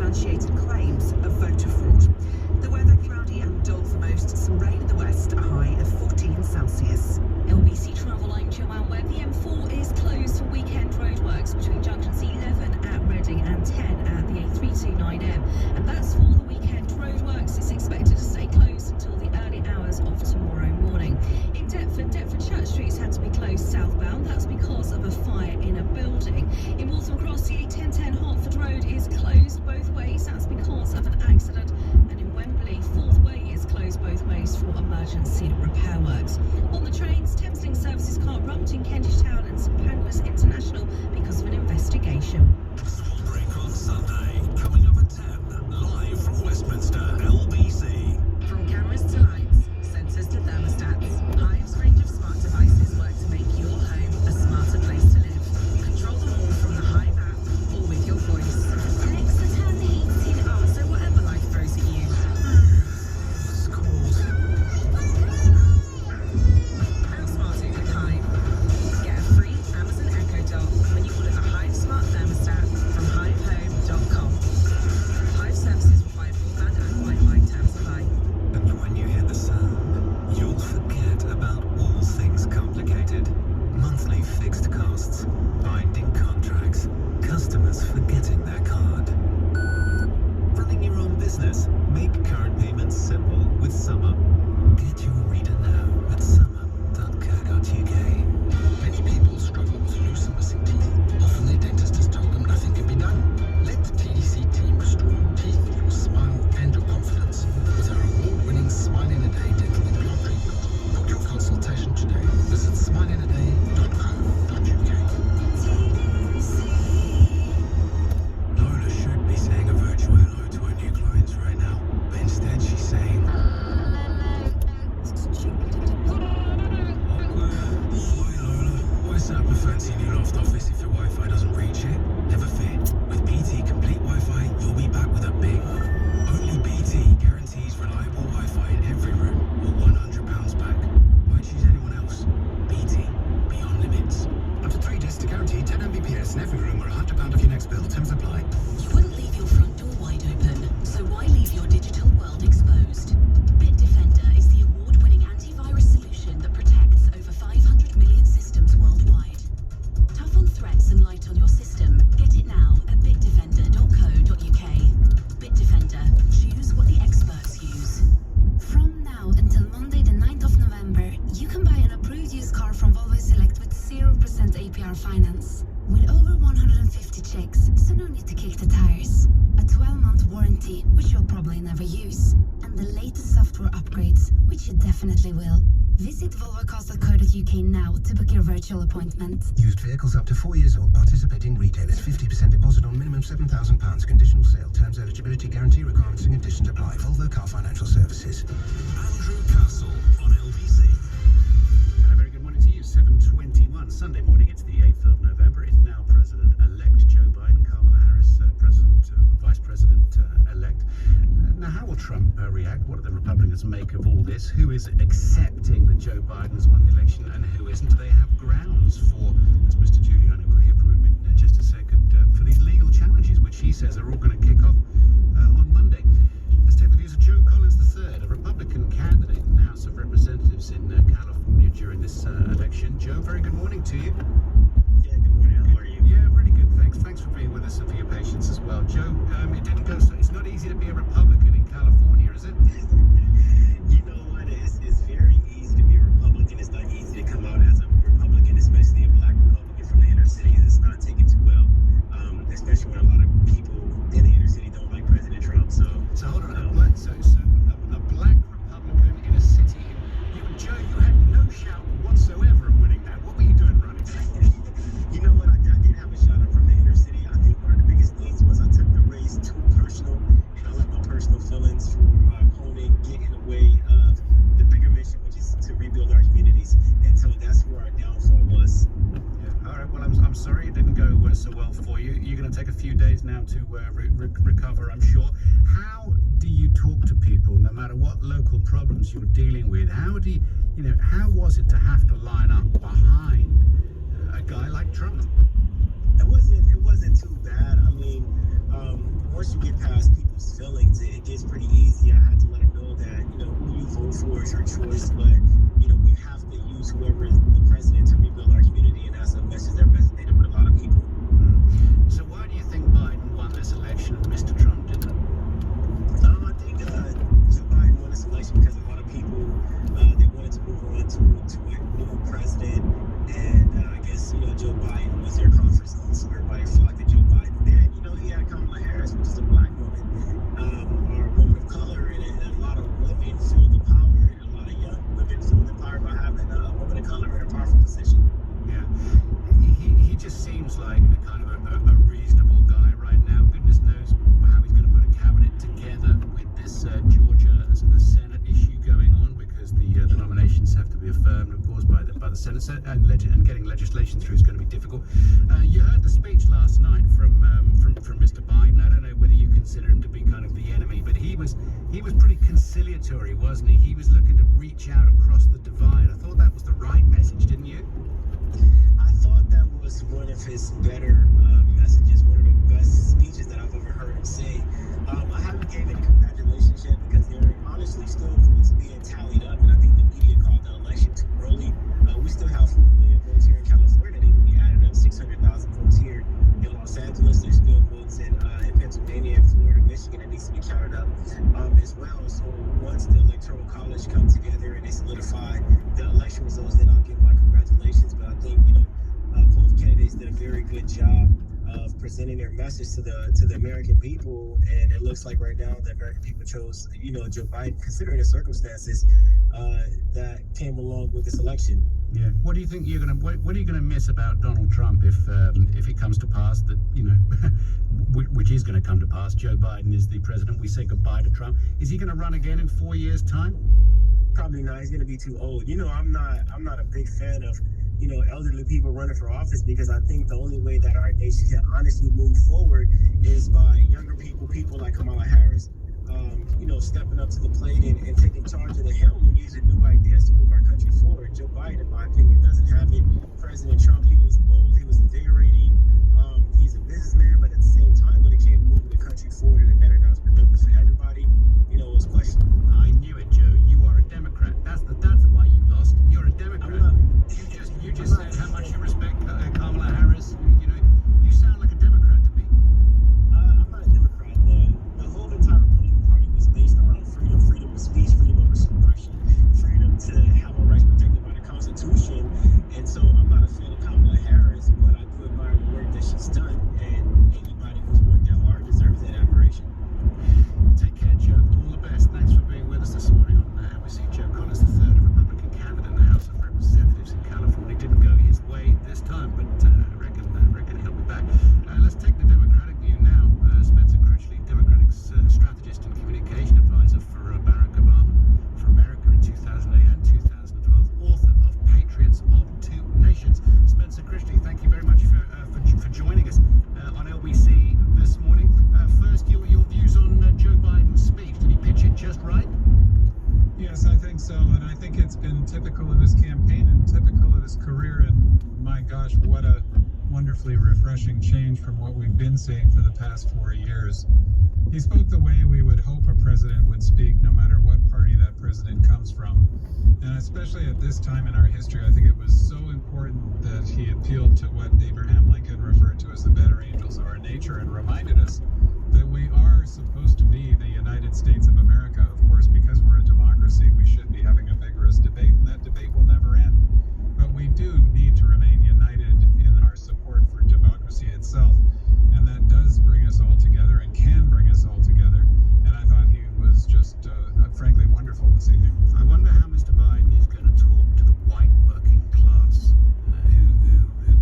unsubstantiated claims of voter fraud. The weather cloudy and dull for most. Some rain in the west, a high of 14 Celsius. LBC Travel, I'm Joanne, where the M4 is closed for weekend roadworks between junctions 11 at Reading and 10 at the A329M. And that's for the weekend roadworks. It's expected to stay closed until the early hours of tomorrow morning. In Deptford Church Street's had to be closed southbound. That's because of a fire in a building. In Waltham Cross, the A1010 Hertford Road is closed both ways. That's because of an accident. And in Wembley, Fourth Way is closed both ways for emergency repair works. On the trains, Thameslink services can't run between Kentish Town and St Pancras International because of an investigation. Small break on Sunday, coming up at 10, live from Westminster, LBC. From cameras to lights, sensors to thermostats, Hive's range of smart devices work to make your home a smarter place to live. Control them all from the Hive app or with your voice. Alexa, turn the heating on so whatever life throws at you. It's cold. Outsmarting with Hive. Get a free Amazon Echo Dot when you order the Hive Smart Thermostat from hivehome.com. Hive services require broadband and Wi-Fi, terms apply. And when you hear the sound, you'll forget about all things complicated. Monthly fixed costs, binding contracts, customers forgetting their card. Running your own business, make current payments simple with Summer. Get your reader now at summer.co.uk. Many people struggle with loose and missing teeth. Often their dentist has told them nothing can be done. Let the TDC team restore your teeth, your smile, and your confidence with our award-winning Smile in a Day dental implant treatment. Book your consultation today. Visit smileinaday.co.uk. Lola should be saying a virtual hello to her new clients right now, but instead she's saying, Hi Lola, why set up a fancy new loft office if your Wi-Fi doesn't reach it? Never fear. With BT Complete Wi-Fi, you'll be back with a big. Only BT guarantees reliable Wi-Fi in every room, or £100 back. Why choose anyone else? BT, beyond limits. Up to 3 discs to guarantee 10 Mbps in every room, or £100 off your next bill. Terms apply. You wouldn't leave your front door wide open, so why leave your digital world exposed? Bitdefender is the award-winning antivirus solution that protects over 500 million systems worldwide. Tough on threats and light on your system? Get it now at bitdefender.co.uk. Bitdefender. Choose what the experts use. From now until Monday the 9th of November, you can buy an approved used car from Volvo Select with 0% APR finance. With over 150 checks, so no need to kick the tires. A 12-month warranty, which you'll probably never use. And the latest software upgrades, which you definitely will. Visit volvocars.co.uk now to book your virtual appointment. Used vehicles up to 4 years old. Participating retailers. 50% deposit on minimum £7,000. Conditional sale. Terms, eligibility, guarantee requirements and conditions apply. Volvo Car Financial Services. Andrew Castle on LBC. And a very good morning to you. 7:21 Sunday morning. It's the 8th of November. It's now President-elect Joe Biden, Kamala Harris, Vice President-elect. Now, how will Trump react? What do the Republicans make of all this? Who is accepting that Joe Biden has won the election and who isn't? Do they have grounds for, as Mr. Giuliani will hear from him in just a second, for these legal challenges, which he says are all going to kick off on Monday? Let's take the views of Joe Collins III, a Republican candidate in the House of Representatives in California during this election. Joe, very good morning to you. Yeah, good morning. How are you? Yeah, really good. Thanks. Thanks for being with us and for your patience as well. Joe, it didn't go so. It's not easy to be a Republican in California, is it? You know what? It's very easy to be a Republican. It's not easy to come out as a Republican, especially a black Republican from the inner city. It's not taken too well, especially when a lot of people in the inner city don't like President Trump. So hold on. A black Republican in a city. Joe, you had no shout whatsoever of winning that. What were you doing running? you know what? I did have a shot. I'm from the inner city. I think one of the biggest things was I took the race too personal, and I let my personal feelings for my opponent get in the way of the bigger mission, which is to rebuild our communities. And so that's where our downfall was. Yeah. All right. Well, I'm sorry it didn't go so well for you. You're going to take a few days now to recover, I'm sure. How do you talk to people, no matter what local problems you're dealing with? How was it to have to line up behind a guy like Trump? It wasn't too bad. I mean, once you get past celebratory, wasn't he? He was looking to reach out across the divide. I thought that was the right message, didn't you? I thought that was one of his better messages, one of the best speeches that I've ever heard him say. I haven't gave any congratulations yet because there are honestly still votes being tallied up, and I think the media called the election too early. We still have 4 million votes here in California that need to be added up, 600,000 votes here in Los Angeles. There's still votes in Pennsylvania and Florida, Michigan that needs to be counted up as well. So once the Electoral College comes together and they solidify the election results, then I'll give my congratulations. But I think, both candidates did a very good job of presenting their message to the American people, and it looks like right now the American people chose, Joe Biden, considering the circumstances that came along with this election. Yeah. What do you think what are you gonna miss about Donald Trump if it comes to pass that which is going to come to pass? Joe Biden is the president. We say goodbye to Trump. Is he going to run again in 4 years' time? Probably not. He's going to be too old. I'm not a big fan of elderly people running for office, because I think the only way that our nation can honestly move forward is by younger people like Kamala Harris, stepping up to the plate and taking charge of the helm and using new ideas to move our country forward. Joe Biden, in my opinion, doesn't have it. President Trump, he was bold, he was invigorating. He's a businessman, but at the same time, when it came to moving the country forward in a manner that was productive for everybody, it was questionable. I knew it, Joe. You are a Democrat. That's why you lost. You're a Democrat. You just said how much you respect Kamala Harris. You sound like a Democrat to me. I'm not a Democrat. The whole entire Republican Party was based around freedom of speech, freedom of expression, freedom to have our rights protected by the Constitution. And so I'm not a fan of Kamala Harris, but I do admire the work that she's done. And anybody who's worked that hard deserves that admiration. Take care, Joe. All the best. Thanks for being with us this morning on NBC. Joe Connors, the third Republican candidate in the House of Representatives in California. Didn't go his way this time, but I reckon he'll be back. Let's take the Democratic view now. Spencer Critchley, Democratic strategist and communication advisor for Barack Obama for America in 2008 and 2012, author of Patriots of Two Nations. Spencer Critchley, thank you very much for joining us on LBC this morning. First, your views on Joe Biden's speech. Did he pitch it just right? Yes, I think so, and I think it's been typical of his campaign and typical of his career, and my gosh, what a wonderfully refreshing change from what we've been seeing for the past 4 years. He spoke the way we would hope a president would speak, no matter what party that president comes from. And especially at this time in our history, I think it was so important that he appealed to what Abraham Lincoln referred to as the better angels of our nature, and reminded us that we are supposed to be the United States of America. Of course, because we're a democracy, we should be having a vigorous debate, and that debate will never end. But we do need to remain united in our support for democracy itself, and that does bring us all together and can bring us all together. And I thought he was just frankly wonderful this evening. I wonder how Mr. Biden is going to talk to the white working class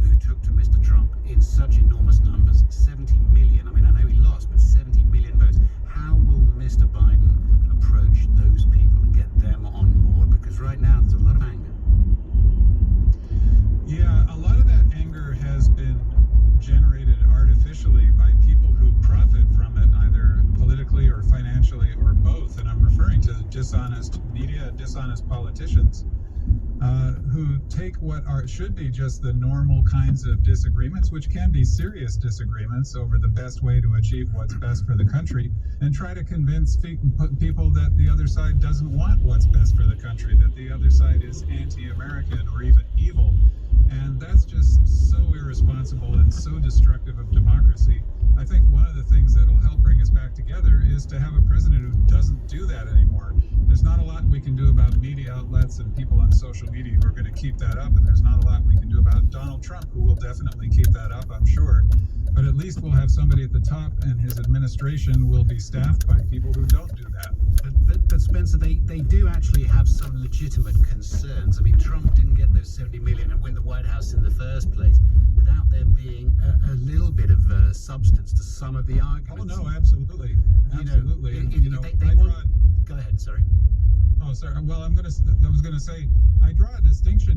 who took to Mr. Trump in such enormous numbers, 70 million. I mean, I know he lost, but 70 million votes. How will Mr. Biden approach those people and get them on board? Because right now there's a lot of anger. Yeah, a lot of that anger has been generated artificially by people who profit from it, either politically or financially or both. And I'm referring to dishonest media, dishonest politicians who take what should be just the normal kinds of disagreements, which can be serious disagreements over the best way to achieve what's best for the country, and try to convince people that the other side doesn't want what's best for the country, that the other side is anti-American or even evil. And that's just so irresponsible and so destructive of democracy. I think one of the things that will help bring us back together is to have a president who doesn't do that anymore. There's not a lot we can do about media outlets and people on social media who are going to keep that up, and there's not a lot we can do about Donald Trump, who will definitely keep that up, I'm sure. But at least we'll have somebody at the top, and his administration will be staffed by people who don't do that. But Spencer, they do actually have some legitimate concerns. I mean, Trump didn't get those 70 million and win the White House in the first place without there being a little bit of substance to some of the arguments. Oh, no, absolutely. Absolutely. Go ahead, sorry. Oh, sorry. Well, I was going to say, I draw a distinction